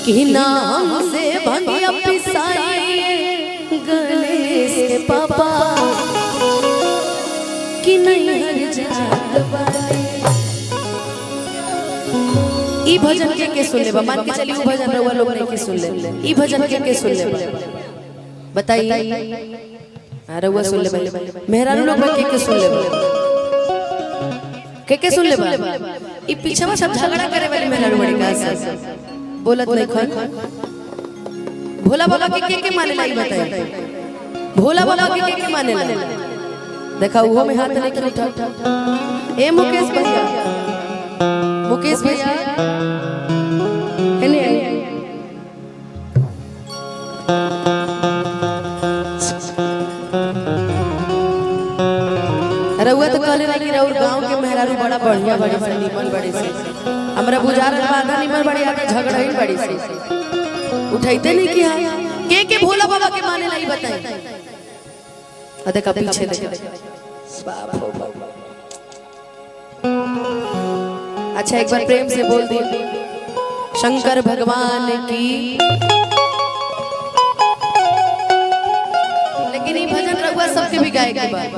कि नाम से भंगिया पिसाई गणेश के पापा कि नहीं हर जात वाले। ई भजन के सुन ले मान के चलिए भजन रहुआ लोग नहीं के सुन ले ई भजन के सुन ले बताइए रहुआ सुन ले मेहरारू लोग के सुन ले के सुन ले ई पीछे में सब झगड़ा करे वाली मेहरारू बड़ी का बोलत नहीं खन भोला बाबा के माने लाई बताइए भोला बाबा के माने लाई देखा वो में हाथ नहीं उठा ए मुकेश भैया मुकेश भैया रउआ तो कहले रही कि गांव के मेहरारू बड़ा बढ़िया बड़ी से निमन बड़ी से हमरा बुझा रहा आधा निमन बड़ी आधा झगड़ा ही बड़ी से उठाइते नहीं किया के भोला बाबा के माने लाई बताई आ देखा पीछे देख बाप हो बाप। अच्छा एक बार प्रेम से बोल दी शंकर भगवान की। लेकिन ये भजन रघुआ सबके भी गाए के बाद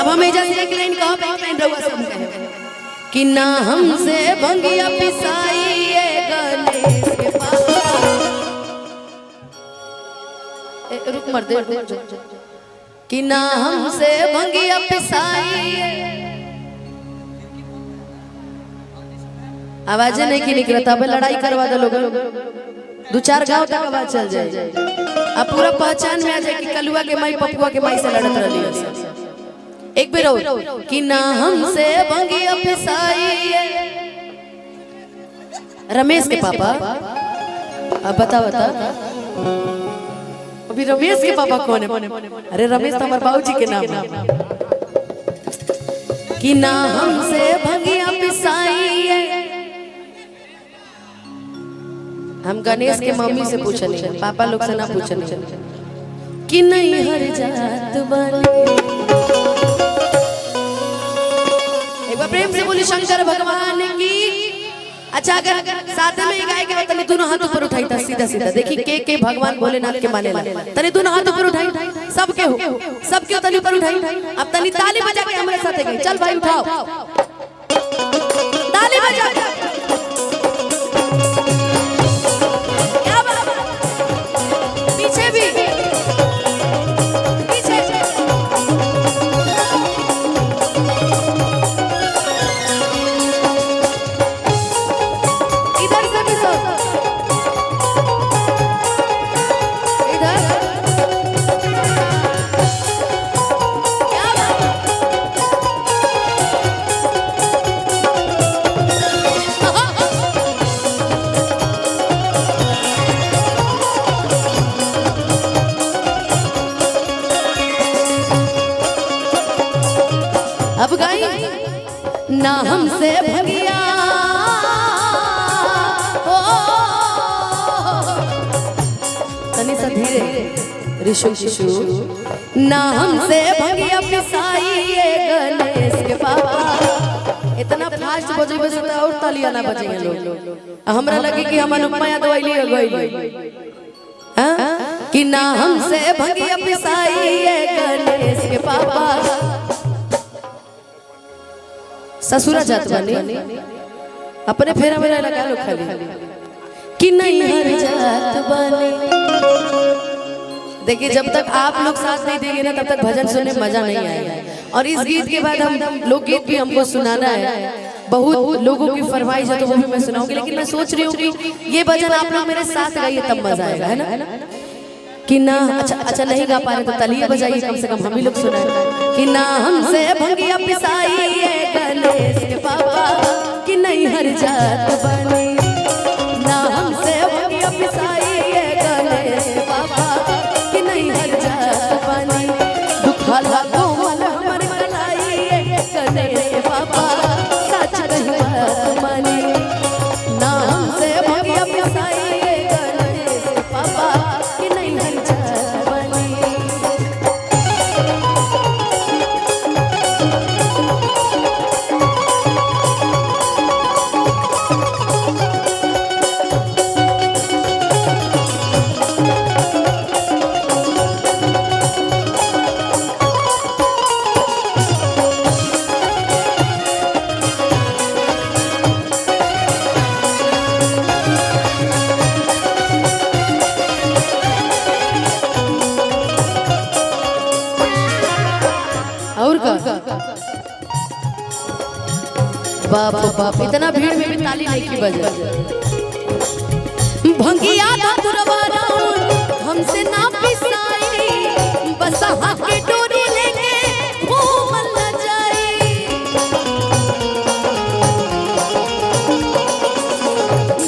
अब हम एजा से एक लाइन कहो एक लाइन रघुआ सब कहे कि ना हमसे भंगिया पिसाई गणेश के पापा। रुक मर दे कि ना हमसे भंगिया पिसाई। आवाज नहीं की निकलता अब लड़ाई करवा दो लोग दो चार गांव तक आवाज चल जाए अब पूरा पहचान में आ जाए कि कलुआ के माई पपुआ के माई से लड़त रही है। एक बेर और कि ना हमसे भंगिया पिसाई रमेश के पापा। अब बता अभी रमेश के पापा कौन है? अरे रमेश तो हमारे बाबूजी के नाम है। कि ना हमसे भंगिया पिसाई हम गणेश के मम्मी से पूछने पापा लोग से ना पूछने कि नहीं हर जात वाले। एक बार प्रेम से बोली शंकर भगवान की। अच्छा अगर साथ में गाय के तने दोनों हाथ ऊपर उठाई था सीधा सीधा देखी के भगवान भोलेनाथ के माने ला तने दोनों हाथ ऊपर उठाई सबके हो सबके तने ऊपर उठाई। अब तनी ताली बजा के हमारे साथ गई चल भाई उठाओ ताली बजा पीछे भी पीछे इधर से भी सब इधर क्या अब गाई ना हमसे भंगिया तनी सा धीरे ऋषु शिशु ना हमसे भंगिया पिसाई गणेश के पापा। इतना फास्ट बजे बजे और तालियां ना बजेंगे लोग हमरा लगे कि हम अनुपमा यादव आइली गई कि ना हमसे भंगिया पिसाई गणेश के पापा। ससुरा जात बने अपने फेरा मेरा लगा लो खाली कि नहीं हर जात बने। देखिए जब तक आप लोग साथ नहीं देंगे ना तब तक भजन सुनने मजा नहीं आएगा। और इस गीत के बाद हम लोकगीत भी हमको सुनाना है बहुत लोगों की फरमाइश है तो वो भी मैं सुनाऊंगी। लेकिन मैं सोच रही हूँ कि ये भजन आप लोग मेरे साथ गाइए तब मजा आएगा है ना कि ना। अच्छा नहीं गा पा रहे तो तालियां बजाइए कम से कम हम ही लोग सुनाए कि ना हमसे भंगिया पिसाई गणेश के पापा कि नहीं हर जात बने। ना हमसे भंगिया पिसाई गणेश के पापा कि नहीं हर जात बने। दुखा लागो मन हमर कलाई गणेश के पापा सच कही बात मानी। ना हमसे भंगिया पिसाई गणेश के पापा कि नहीं हर जात बने। बाप बाप, इतना भीड़ में भी ताली नहीं की बजा। भंगिया धतुरवा राउर हमसे ना पिसाई, बसहा के डोरी लेके घूमल न जाई।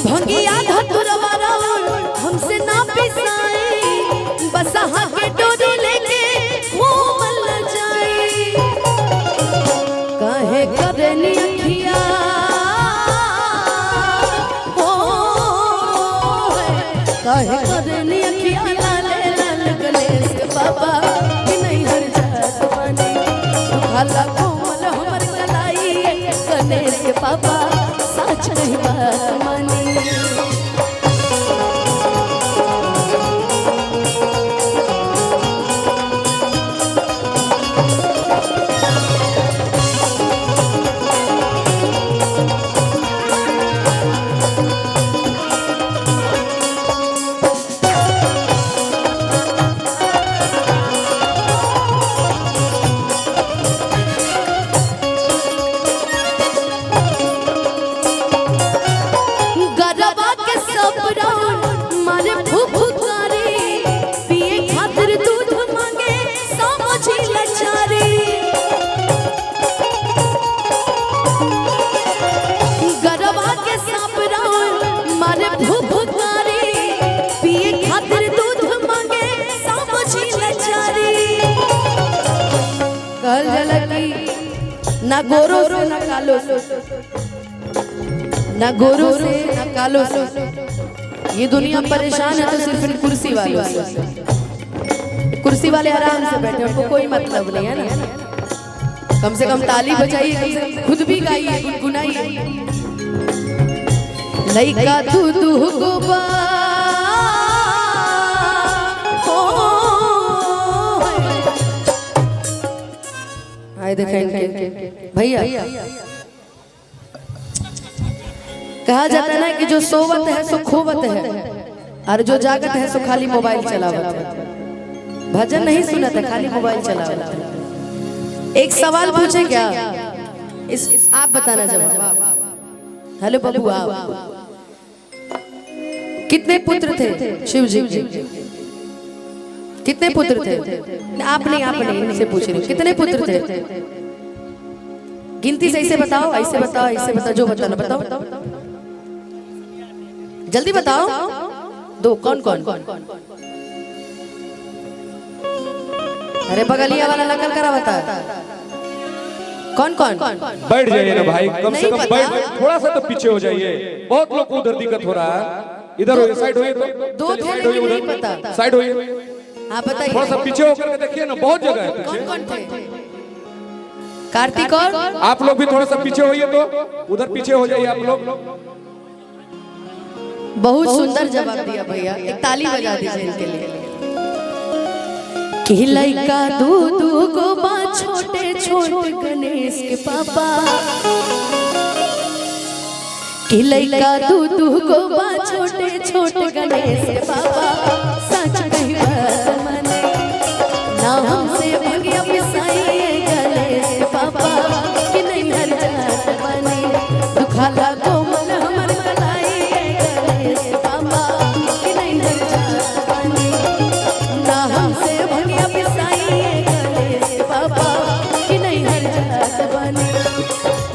भंगिया धतुरवा राउर हमसे ना पिसाई, बसहा के डोरी लेके घूमल न जाई। काहे करनी अखिया काहे करनी अखिया लाल लाल गणेश बाबा कि नहीं हर जात बनी। भला कोमल हमर कलाई गणेश बाबा सच नहीं बात मानी। मारे फुफुकारी पिए खातिर दूध मांगे समझी लचारी। गरबा के सापरान मारे फुफुकारी पिए खातिर दूध मांगे समझी लचारी। कल जलकी ना गोरो से ना कालो से, ना गोरो से ना कालो से, ये दुनिया परेशान है तो सिर्फ इन कुर्सी वालों से। कुर्सी वाले आराम से बैठे, उनको कोई मतलब नहीं है ना। कम से कम ताली बजाइए, कम से कम खुद भी गाइए, गुनगुनाइए। लइका तू तू गोबा आए देखें भैया, कहा जाता है ना कि जो सोवत है सो खोवत है, और जो जागत है सो खाली मोबाइल चलावत है। भजन नहीं सुनत है, खाली मोबाइल चलावत है। एक सवाल पूछे क्या, इस आप बताना जवाब। हेलो बबू, आप कितने पुत्र थे शिव जी? कितने पुत्र थे? आप नहीं इनसे पूछ रही हूँ, कितने पुत्र थे? गिनती से ऐसे बताओ, ऐसे बताओ, ऐसे बताओ, जो बताना बताओ, जल्दी बताओ। दो, कौन कौन? अरे बगलिया वाला नकल करा बता, कौन कौन? बैठ जाइए ना भाई, कम से कम बैठ, थोड़ा सा तो पीछे हो जाइए। बहुत लोग को उधर दिक्कत हो रहा है। इधर होइए, साइड होइए, दो थे लेकिन नहीं पता। साइड होइए, हाँ बताइए। थोड़ा सा पीछे होकर के देखिए ना, बहुत जगह है पीछे। कौन कौन थे? कार्तिक और आप लोग भी थोड़ा सा पीछे होइए, तो उधर पीछे हो जाइए आप लोग। बहुत सुंदर जवाब दिया भैया, एक ताली बजा दीजिए इनके लिए। कि लइका दू गो बा छोटे छोटे गणेश के पापा, कि लइका दू गो बा छोटे छोटे गणेश के पापा, सच कही बात माने ना हमसे भगिया पिसाई गणेश के पापा कि नहीं हर जात बने। दुखाला कोमल हमर कलाई गणेश के पापा कि नहीं हर जात बने। ना हमसे भगिया पिसाई गणेश के पापा कि नहीं हर जात बने।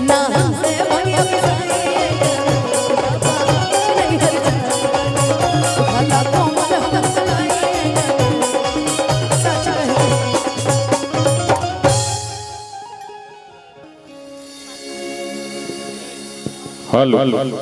ना हमसे भगिया पिसाई हेलो हेलो।